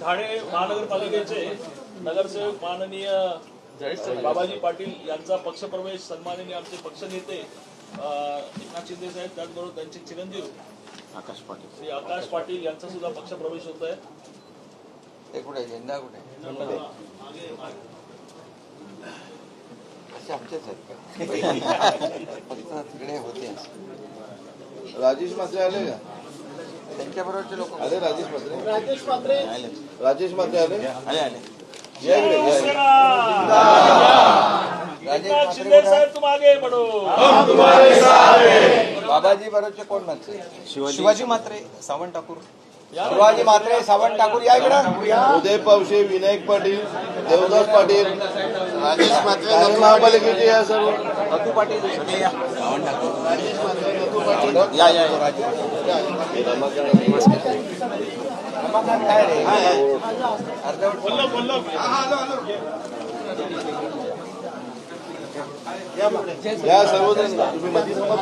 ठाणे महानगरपालिकेचे नगरसेवक माननीय बाबाजी पाटील यांचा पक्षप्रवेश सन्माननीय आमचे पक्षनेते एकनाथ शिंदे साहेब, त्याचबरोबर त्यांचे चिरंजीव श्री आकाश पाटील यांचा सुद्धा पक्षप्रवेश होत आहे. ते कुठे झेंडा कुठे आमचेच आहेत फक्त तिकडे होते. राजेश म्हात्रे आले का? त्यांच्या बरोबरचे लोक आले. राजेश म्हात्रे आले. एकनाथ शिंदे साहेब तुम आगे बढ़ो. बाबाजी बरोबरचे कोण म्हणते? शिवाजी म्हात्रे, सावंत ठाकूर. शिवाजी म्हात्रे, सावंत ठाकूर या इकडे. उदय पावशे, विनायक पाटील, देवदास पाटील, राजेश म्हात्रे, महापालिकेचे या सर्व. अतू पाटील सावंत ठाकूर, राजेश म्हात्रे, अतू पाटील काय रे या सर्वजण तुम्ही मध्ये